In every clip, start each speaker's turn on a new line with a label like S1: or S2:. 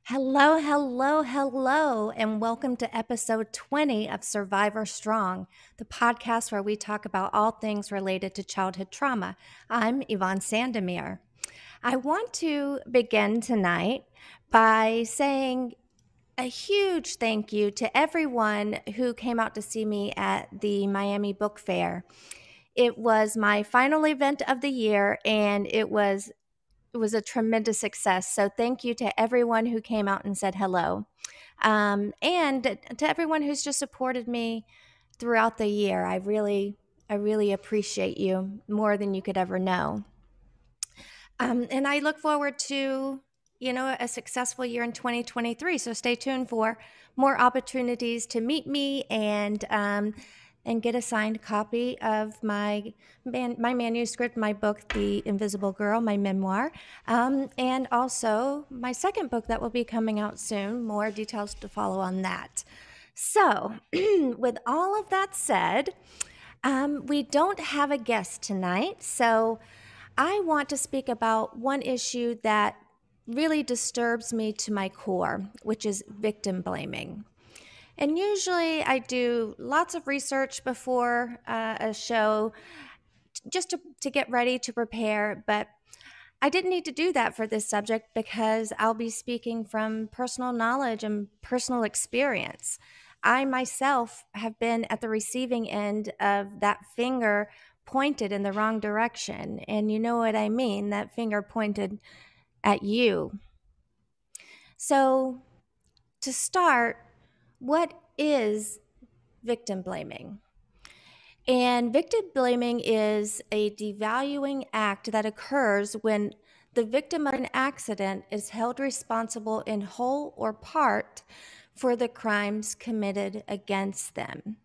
S1: Hello, hello, hello, and welcome to episode 20 of Survivor Strong, the podcast where we talk about all things related to childhood trauma. I'm Yvonne Sandomir. I want to begin tonight by saying a huge thank you to everyone who came out to see me at the Miami Book Fair. It was my final event of the year, and it was a tremendous success. So thank you to everyone who came out and said hello. And to everyone who's just supported me throughout the year. I really appreciate you more than you could ever know. And I look forward to, a successful year in 2023. So stay tuned for more opportunities to meet me and get a signed copy of my manuscript, my book, The Invisible Girl, my memoir, and also my second book that will be coming out soon. More details to follow on that. So, with all of that said, we don't have a guest tonight, so I want to speak about one issue that really disturbs me to my core, which is victim blaming. And usually I do lots of research before a show just to get ready to prepare, but I didn't need to do that for this subject because I'll be speaking from personal knowledge and personal experience. I myself have been at the receiving end of that finger pointed in the wrong direction. And you know what I mean, that finger pointed at you. So, to start, what is victim blaming? And victim blaming is a devaluing act that occurs when the victim of an accident is held responsible in whole or part for the crimes committed against them.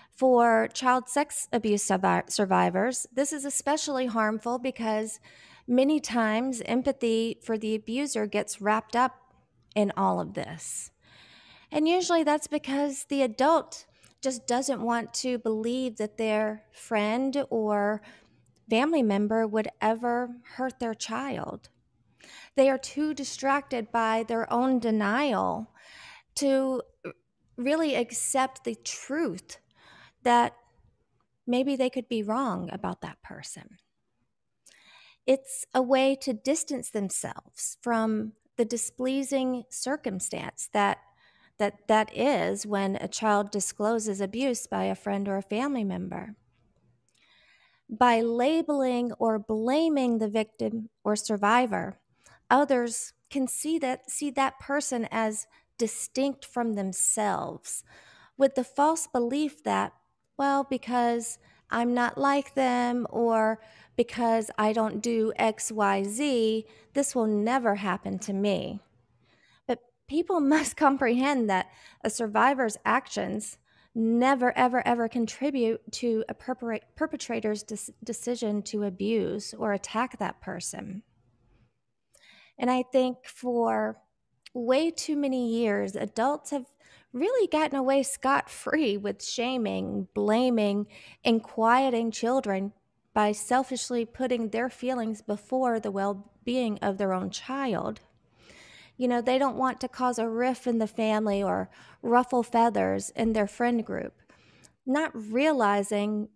S1: For child sex abuse survivors, this is especially harmful because many times empathy for the abuser gets wrapped up in all of this. And usually that's because the adult just doesn't want to believe that their friend or family member would ever hurt their child. They are too distracted by their own denial to really accept the truth that maybe they could be wrong about that person. It's a way to distance themselves from the displeasing circumstance that is when a child discloses abuse by a friend or a family member. By labeling or blaming the victim or survivor, others can see that person as distinct from themselves, with the false belief that, well, because I'm not like them or because I don't do XYZ, this will never happen to me. But people must comprehend that a survivor's actions never, ever, ever contribute to a perpetrator's decision to abuse or attack that person. And I think for way too many years, adults have really gotten away scot-free with shaming, blaming, and quieting children by selfishly putting their feelings before the well-being of their own child. They don't want to cause a rift in the family or ruffle feathers in their friend group, not realizing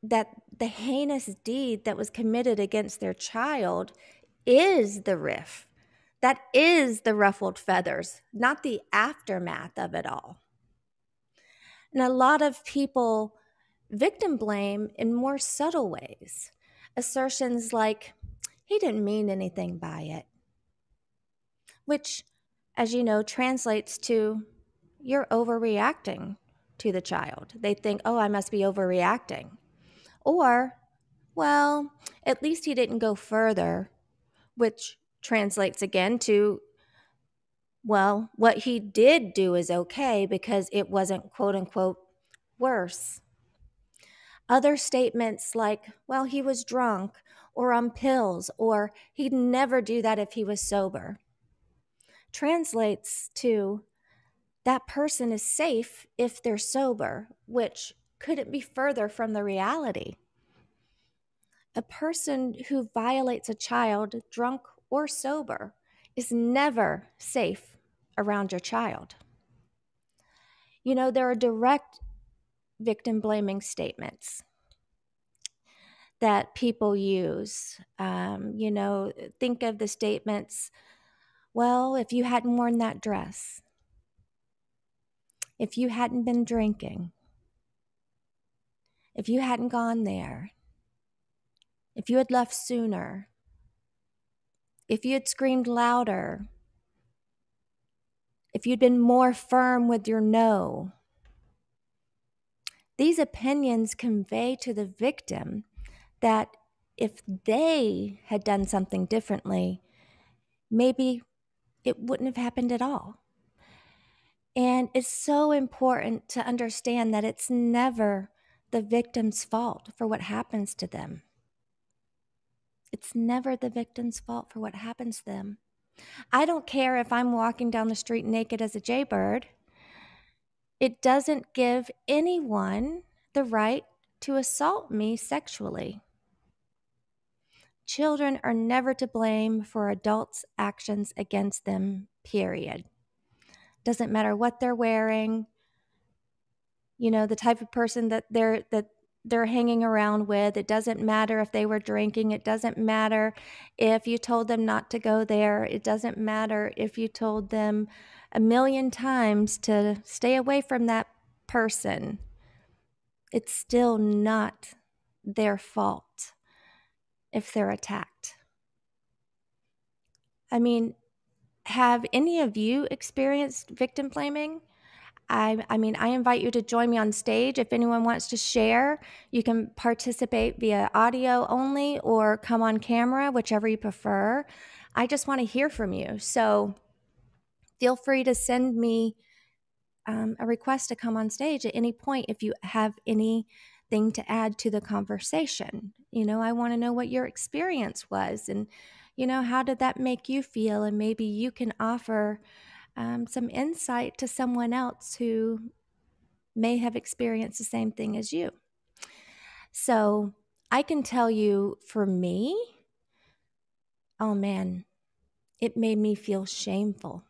S1: that the heinous deed that was committed against their child is the rift. That is the ruffled feathers, not the aftermath of it all. And a lot of people victim blame in more subtle ways. Assertions like, he didn't mean anything by it, which, as you know, translates to you're overreacting to the child. They think, oh, I must be overreacting. Or, well, at least he didn't go further, which translates again to, well, what he did do is okay because it wasn't quote unquote worse. Other statements like, well, he was drunk or on pills, or he'd never do that if he was sober, translates to that person is safe if they're sober, which couldn't be further from the reality. A person who violates a child, drunk or sober, is never safe around your child. You know, there are direct victim blaming statements that people use. Think of the statements, well, if you hadn't worn that dress, if you hadn't been drinking, if you hadn't gone there, if you had left sooner, if you had screamed louder, if you'd been more firm with your no. These opinions convey to the victim that if they had done something differently, maybe it wouldn't have happened at all. And it's so important to understand that it's never the victim's fault for what happens to them. It's never the victim's fault for what happens to them. I don't care if I'm walking down the street naked as a jaybird. It doesn't give anyone the right to assault me sexually. Children are never to blame for adults' actions against them, period. Doesn't matter what they're wearing, the type of person that they're hanging around with. It doesn't matter if they were drinking. It doesn't matter if you told them not to go there. It doesn't matter if you told them 1,000,000 times to stay away from that person. It's still not their fault if they're attacked. I mean, have any of you experienced victim blaming? I invite you to join me on stage. If anyone wants to share, you can participate via audio only or come on camera, whichever you prefer. I just want to hear from you. So feel free to send me a request to come on stage at any point if you have anything to add to the conversation. I want to know what your experience was and, how did that make you feel? And maybe you can offer some insight to someone else who may have experienced the same thing as you. So I can tell you, for me, oh man, it made me feel shameful.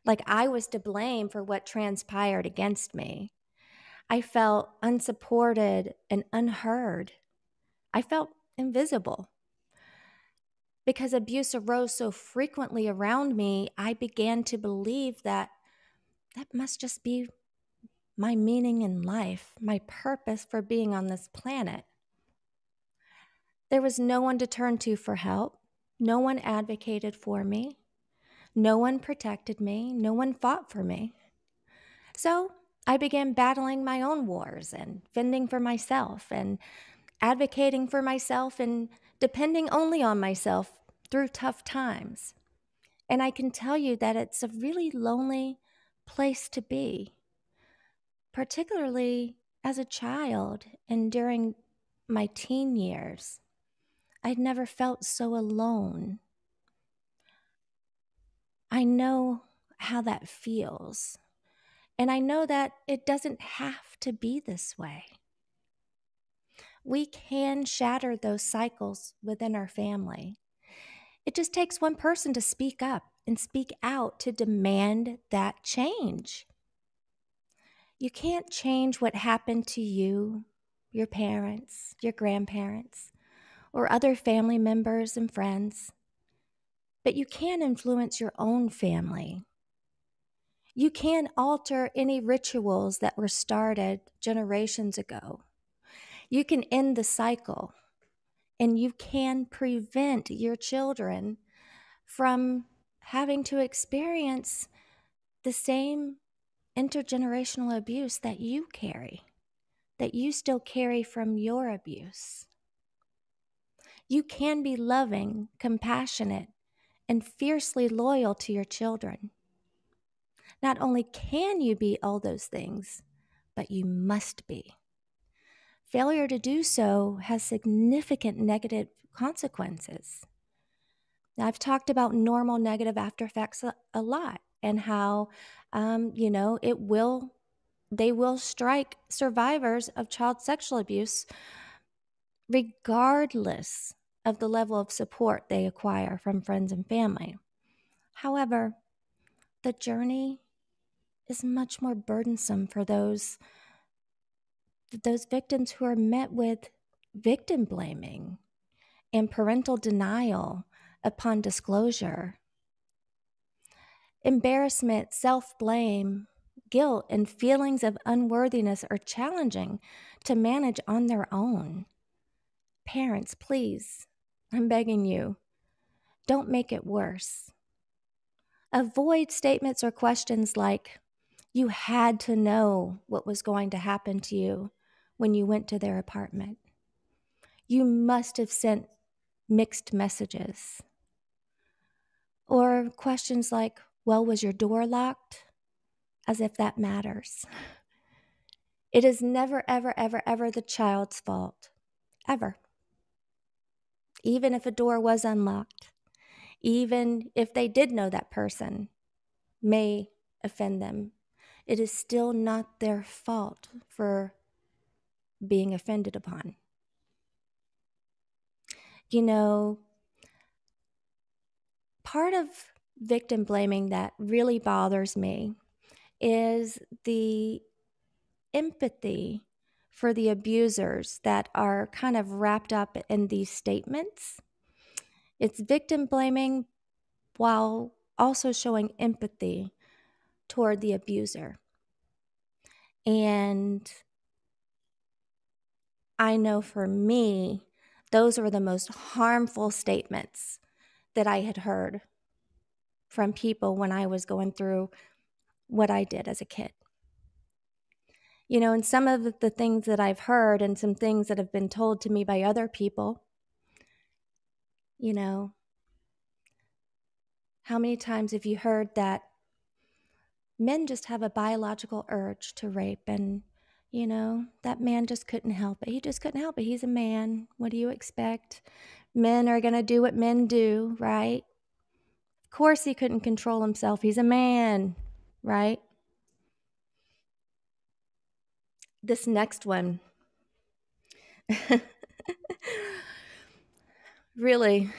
S1: Like I was to blame for what transpired against me. I felt unsupported and unheard. I felt invisible. Because abuse arose so frequently around me, I began to believe that must just be my meaning in life, my purpose for being on this planet. There was no one to turn to for help. No one advocated for me. No one protected me. No one fought for me. So I began battling my own wars and fending for myself and advocating for myself and depending only on myself through tough times. And I can tell you that it's a really lonely place to be, particularly as a child and during my teen years. I'd never felt so alone. I know how that feels. And I know that it doesn't have to be this way. We can shatter those cycles within our family. It just takes one person to speak up and speak out to demand that change. You can't change what happened to you, your parents, your grandparents, or other family members and friends, but you can influence your own family. You can alter any rituals that were started generations ago. You can end the cycle, and you can prevent your children from having to experience the same intergenerational abuse that you carry, that you still carry from your abuse. You can be loving, compassionate, and fiercely loyal to your children. Not only can you be all those things, but you must be. Failure to do so has significant negative consequences. Now, I've talked about normal negative after effects a lot and how, they will strike survivors of child sexual abuse regardless of the level of support they acquire from friends and family. However, the journey is much more burdensome for those victims who are met with victim blaming and parental denial upon disclosure. Embarrassment, self-blame, guilt, and feelings of unworthiness are challenging to manage on their own. Parents, please, I'm begging you, don't make it worse. Avoid statements or questions like, "You had to know what was going to happen to you when you went to their apartment. You must have sent mixed messages." Or questions like, "Well, was your door locked?" As if that matters. It is never, ever, ever, ever the child's fault. Ever. Even if a door was unlocked. Even if they did know that person may offend them. It is still not their fault for being offended upon. You know, part of victim blaming that really bothers me is the empathy for the abusers that are kind of wrapped up in these statements. It's victim blaming while also showing empathy toward the abuser. And I know for me, those were the most harmful statements that I had heard from people when I was going through what I did as a kid. You know, and some of the things that I've heard and some things that have been told to me by other people, you know, how many times have you heard that men just have a biological urge to rape and, you know, that man just couldn't help it. He just couldn't help it. He's a man. What do you expect? Men are going to do what men do, right? Of course he couldn't control himself. He's a man, right? This next one really,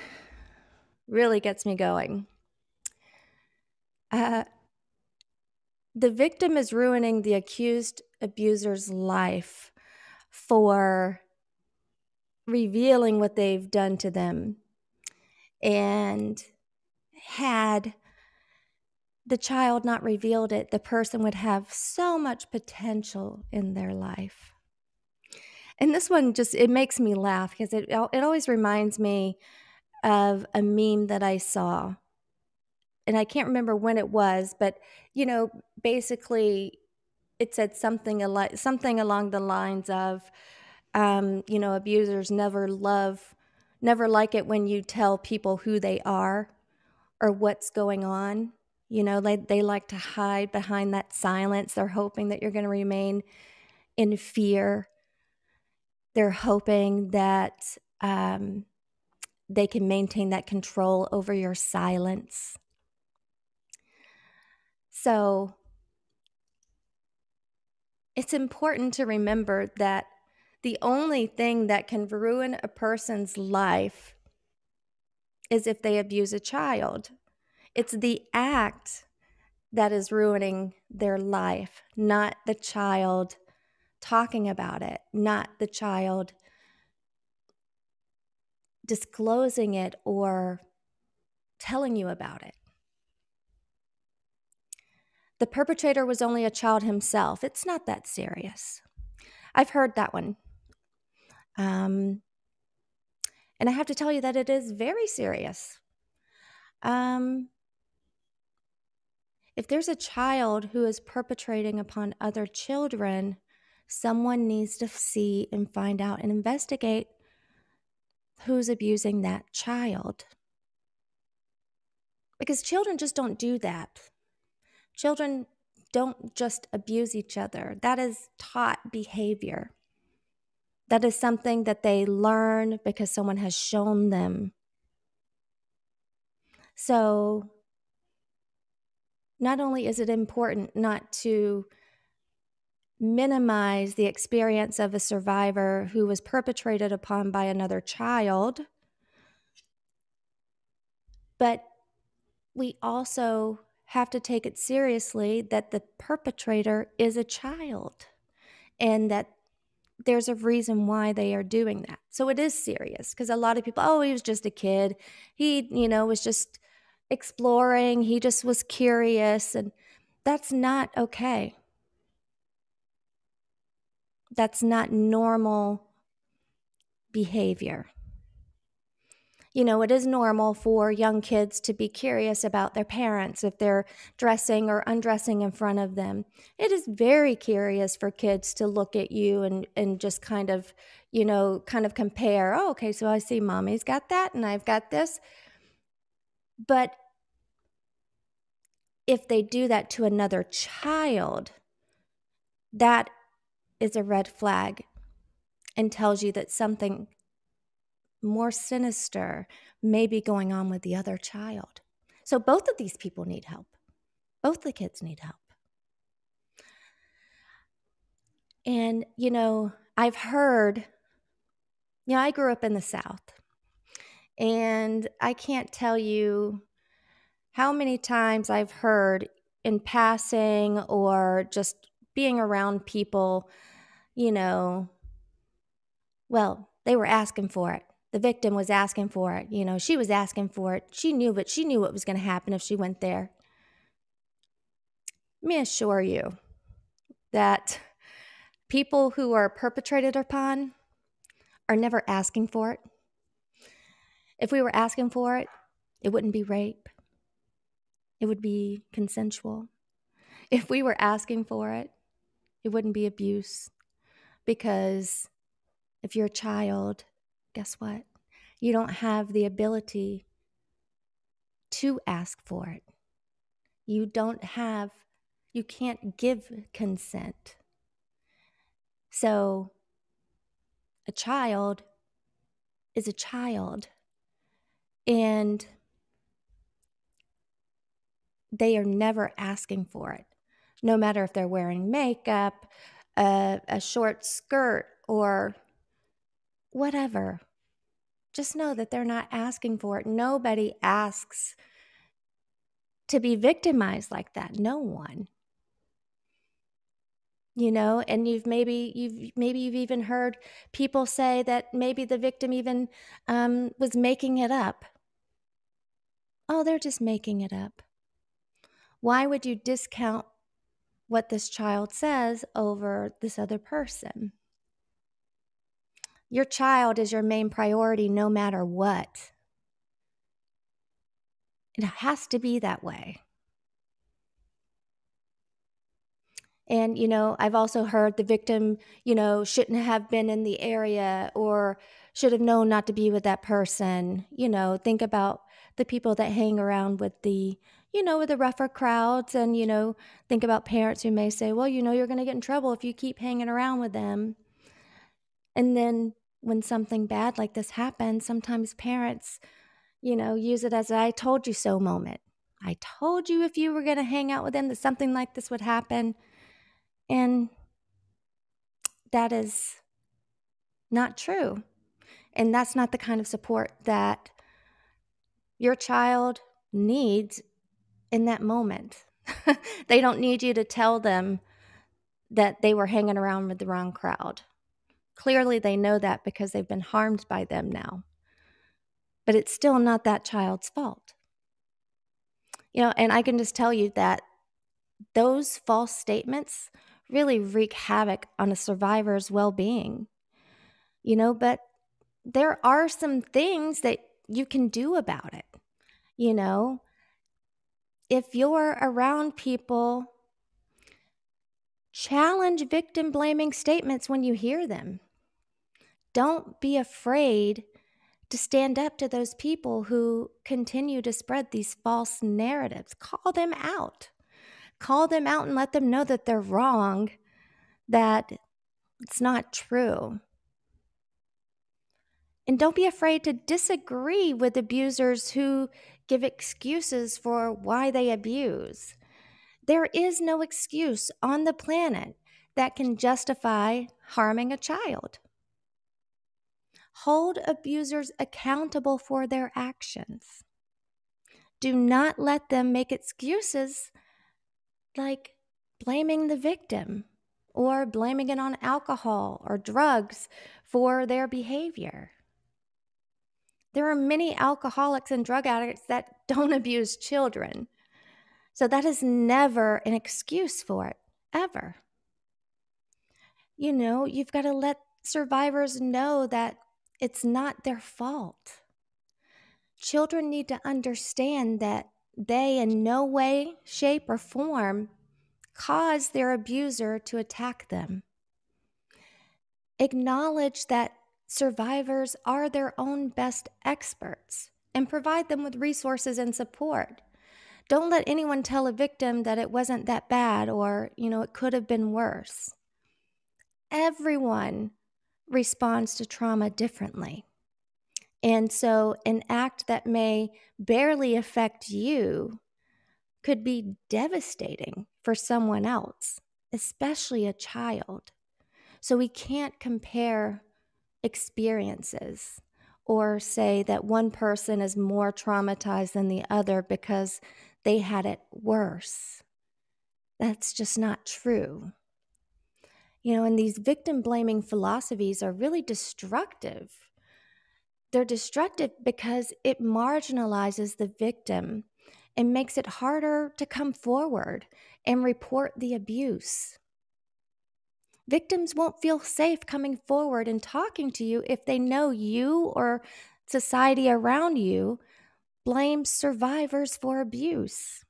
S1: really gets me going. The victim is ruining the accused abuser's life for revealing what they've done to them. And had the child not revealed it, the person would have so much potential in their life. And this one just, it makes me laugh because it always reminds me of a meme that I saw. And I can't remember when it was, but, you know, basically it said something along the lines of, you know, abusers never like it when you tell people who they are or what's going on. You know, they like to hide behind that silence. They're hoping that you're going to remain in fear. They're hoping that they can maintain that control over your silence. So it's important to remember that the only thing that can ruin a person's life is if they abuse a child. It's the act that is ruining their life, not the child talking about it, not the child disclosing it or telling you about it. The perpetrator was only a child himself. It's not that serious. I've heard that one. And I have to tell you that it is very serious. If there's a child who is perpetrating upon other children, someone needs to see and find out and investigate who's abusing that child. Because children just don't do that. Children don't just abuse each other. That is taught behavior. That is something that they learn because someone has shown them. So not only is it important not to minimize the experience of a survivor who was perpetrated upon by another child, but we also have to take it seriously that the perpetrator is a child and that there's a reason why they are doing that. So it is serious because a lot of people, oh, he was just a kid. He, was just exploring. He just was curious. And that's not okay. That's not normal behavior. It is normal for young kids to be curious about their parents if they're dressing or undressing in front of them. It is very curious for kids to look at you and just kind of compare. Oh, okay, so I see mommy's got that and I've got this. But if they do that to another child, that is a red flag and tells you that something more sinister may be going on with the other child. So both of these people need help. Both the kids need help. And, I've heard, I grew up in the South, and I can't tell you how many times I've heard in passing or just being around people, well, they were asking for it. The victim was asking for it. She was asking for it. She knew what was going to happen if she went there. Let me assure you that people who are perpetrated upon are never asking for it. If we were asking for it, it wouldn't be rape. It would be consensual. If we were asking for it, it wouldn't be abuse. Because if you're a child, guess what? You don't have the ability to ask for it. You can't give consent. So a child is a child, and they are never asking for it, no matter if they're wearing makeup, a short skirt, or whatever. Just know that they're not asking for it. Nobody asks to be victimized like that. No one. And you've even heard people say that maybe the victim even was making it up. Oh, they're just making it up. Why would you discount what this child says over this other person? Your child is your main priority no matter what. It has to be that way. And, I've also heard the victim, shouldn't have been in the area or should have known not to be with that person. Think about the people that hang around with with the rougher crowds, and, think about parents who may say, well, you're going to get in trouble if you keep hanging around with them. And then when something bad like this happens, sometimes parents, use it as a I told you so moment. I told you if you were going to hang out with them that something like this would happen. And that is not true. And that's not the kind of support that your child needs in that moment. They don't need you to tell them that they were hanging around with the wrong crowd. Clearly, they know that because they've been harmed by them now. But it's still not that child's fault. And I can just tell you that those false statements really wreak havoc on a survivor's well-being. But there are some things that you can do about it. If you're around people, challenge victim blaming statements when you hear them. Don't be afraid to stand up to those people who continue to spread these false narratives. Call them out. Call them out and let them know that they're wrong, that it's not true. And don't be afraid to disagree with abusers who give excuses for why they abuse. There is no excuse on the planet that can justify harming a child. Hold abusers accountable for their actions. Do not let them make excuses like blaming the victim or blaming it on alcohol or drugs for their behavior. There are many alcoholics and drug addicts that don't abuse children. So that is never an excuse for it, ever. You've got to let survivors know that it's not their fault. Children need to understand that they in no way, shape, or form cause their abuser to attack them. Acknowledge that survivors are their own best experts and provide them with resources and support. Don't let anyone tell a victim that it wasn't that bad or, it could have been worse. Everyone responds to trauma differently. And so an act that may barely affect you could be devastating for someone else, especially a child. So we can't compare experiences or say that one person is more traumatized than the other because they had it worse. That's just not true. And these victim-blaming philosophies are really destructive. They're destructive because it marginalizes the victim and makes it harder to come forward and report the abuse. Victims won't feel safe coming forward and talking to you if they know you or society around you blames survivors for abuse.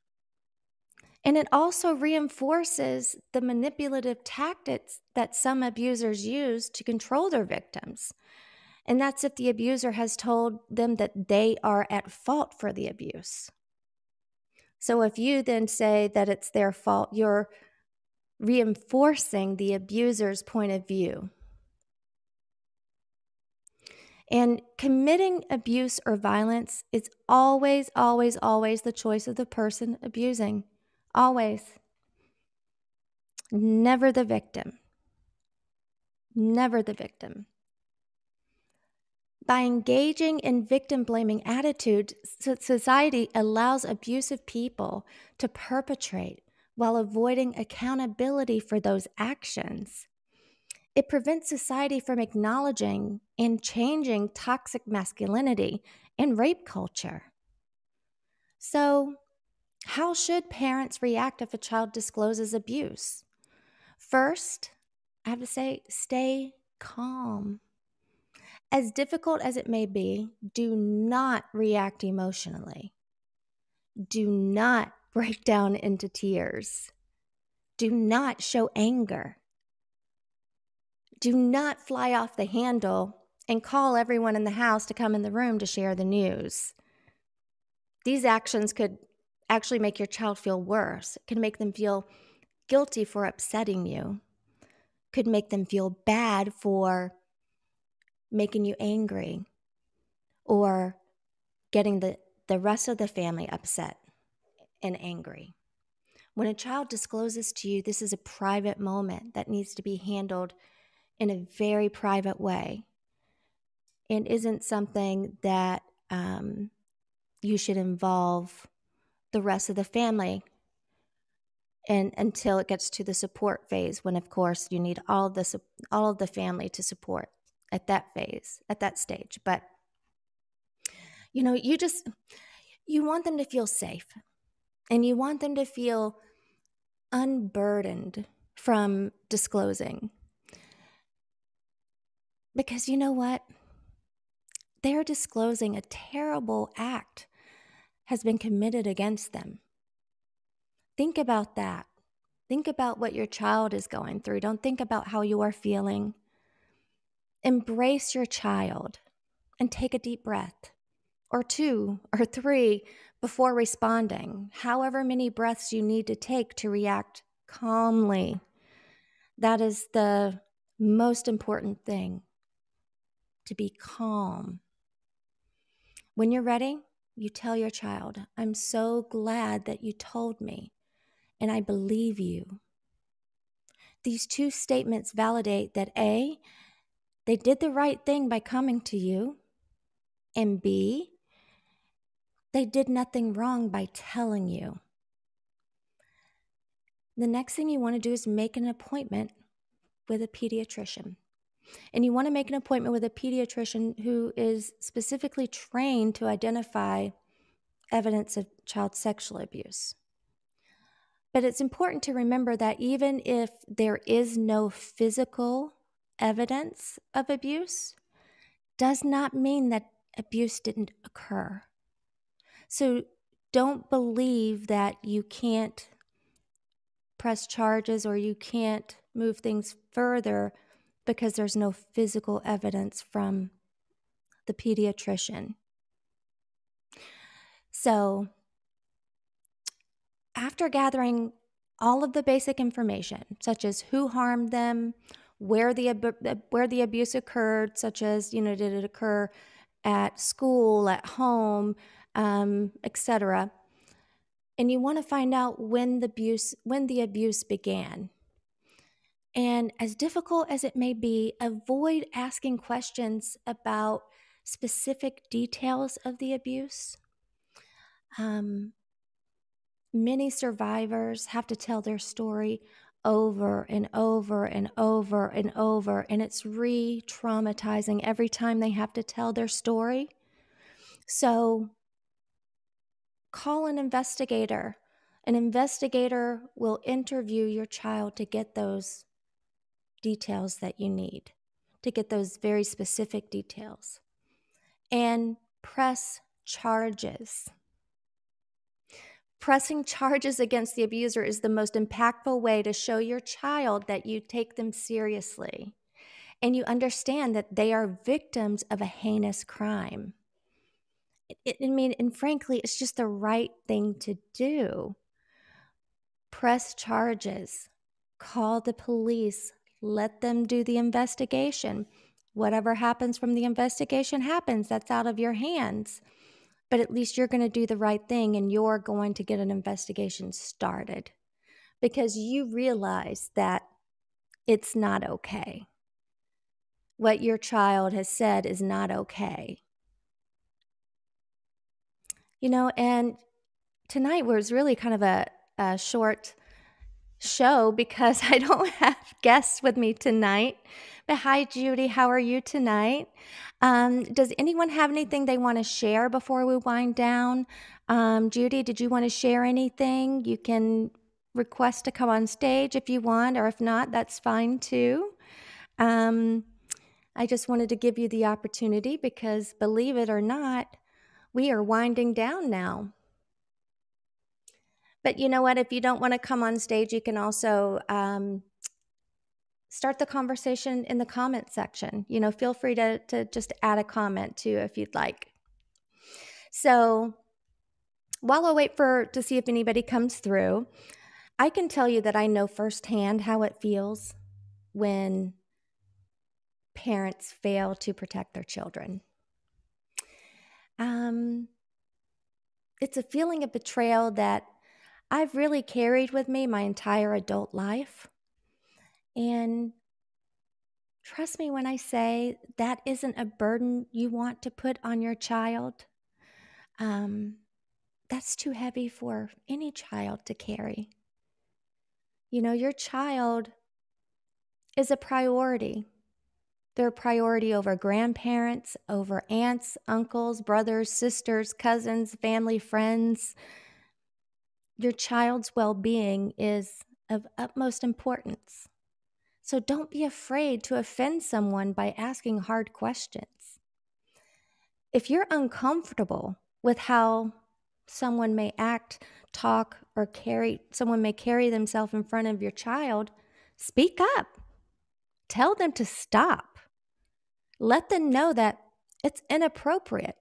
S1: And it also reinforces the manipulative tactics that some abusers use to control their victims. And that's if the abuser has told them that they are at fault for the abuse. So if you then say that it's their fault, you're reinforcing the abuser's point of view. And committing abuse or violence is always, always, always the choice of the person abusing. Always. Never the victim. Never the victim. By engaging in victim-blaming attitudes, society allows abusive people to perpetrate while avoiding accountability for those actions. It prevents society from acknowledging and changing toxic masculinity and rape culture. So, how should parents react if a child discloses abuse? First, I have to say, stay calm. As difficult as it may be, do not react emotionally. Do not break down into tears. Do not show anger. Do not fly off the handle and call everyone in the house to come in the room to share the news. These actions could actually make your child feel worse. It can make them feel guilty for upsetting you. Could make them feel bad for making you angry or getting the rest of the family upset and angry. When a child discloses to you, this is a private moment that needs to be handled in a very private way and isn't something that you should involve the rest of the family and until it gets to the support phase, when of course you need all of the family to support at that phase, at that stage. But you want them to feel safe and you want them to feel unburdened from disclosing. Because you know what? They're disclosing a terrible act has been committed against them. Think about that. Think about what your child is going through. Don't think about how you're feeling. Embrace your child and take a deep breath, or 2 or 3 before responding. However many breaths you need to take to react calmly. That is the most important thing, to be calm. When you're ready, you tell your child, "I'm so glad that you told me, and I believe you." These 2 statements validate that A, they did the right thing by coming to you, and B, they did nothing wrong by telling you. The next thing you want to do is make an appointment with a pediatrician. And you want to make an appointment with a pediatrician who is specifically trained to identify evidence of child sexual abuse. But it's important to remember that even if there is no physical evidence of abuse, does not mean that abuse didn't occur. So don't believe that you can't press charges or you can't move things further because there's no physical evidence from the pediatrician. So after gathering all of the basic information, such as who harmed them, where the abuse occurred, such as, did it occur at school, at home, etc. And you want to find out when the abuse began. And as difficult as it may be, avoid asking questions about specific details of the abuse. Many survivors have to tell their story over and over and over and over, and it's re-traumatizing every time they have to tell their story. So call an investigator. An investigator will interview your child to get those details that you need, to get those very specific details. And press charges. Pressing charges against the abuser is the most impactful way to show your child that you take them seriously and you understand that they are victims of a heinous crime. And frankly, it's just the right thing to do. Press charges. Call the police. Let them do the investigation. Whatever happens from the investigation happens. That's out of your hands. But at least you're going to do the right thing and you're going to get an investigation started because you realize that it's not okay. What your child has said is not okay. And tonight was really kind of a short show because I don't have guests with me tonight. But hi, Judy. How are you tonight? Does anyone have anything they want to share before we wind down? Judy, did you want to share anything? You can request to come on stage if you want, or if not, that's fine too. I just wanted to give you the opportunity because, believe it or not, we are winding down now. But you know what? If you don't want to come on stage, you can also start the conversation in the comment section. Feel free to just add a comment too if you'd like. So while I wait to see if anybody comes through, I can tell you that I know firsthand how it feels when parents fail to protect their children. It's a feeling of betrayal that I've really carried with me my entire adult life. And trust me when I say that isn't a burden you want to put on your child. That's too heavy for any child to carry. Your child is a priority. They're a priority over grandparents, over aunts, uncles, brothers, sisters, cousins, family, friends. Your child's well-being is of utmost importance. So don't be afraid to offend someone by asking hard questions. If you're uncomfortable with how someone may act, talk, or someone may carry themselves in front of your child, speak up. Tell them to stop. Let them know that it's inappropriate.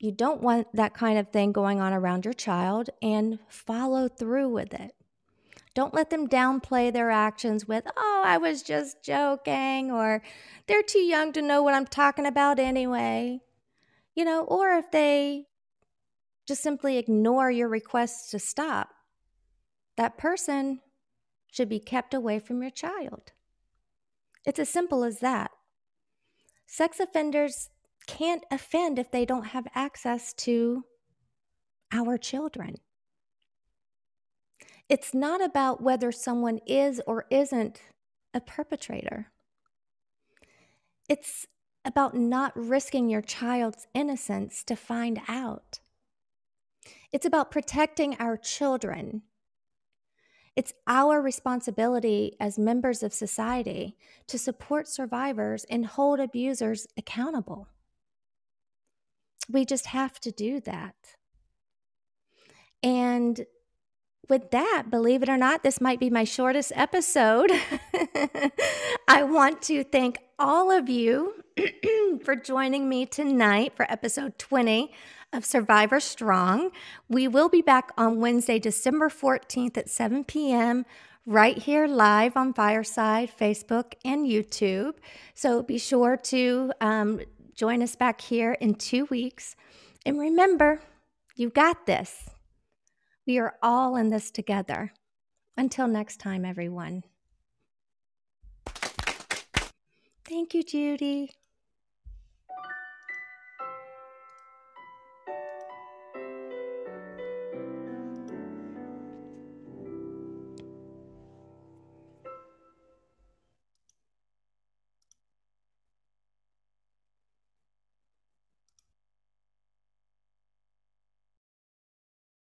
S1: You don't want that kind of thing going on around your child, and follow through with it. Don't let them downplay their actions with, oh, I was just joking, or they're too young to know what I'm talking about anyway. Or if they just simply ignore your requests to stop, that person should be kept away from your child. It's as simple as that. Sex offenders can't offend if they don't have access to our children. It's not about whether someone is or isn't a perpetrator. It's about not risking your child's innocence to find out. It's about protecting our children. It's our responsibility as members of society to support survivors and hold abusers accountable. We just have to do that. And with that, believe it or not, this might be my shortest episode. I want to thank all of you for joining me tonight for episode 20 of Survivor Strong. We will be back on Wednesday, December 14th at 7 p.m. right here live on Fireside, Facebook, and YouTube. So be sure to join us back here in 2 weeks. And remember, you got this. We are all in this together. Until next time, everyone. Thank you, Judy.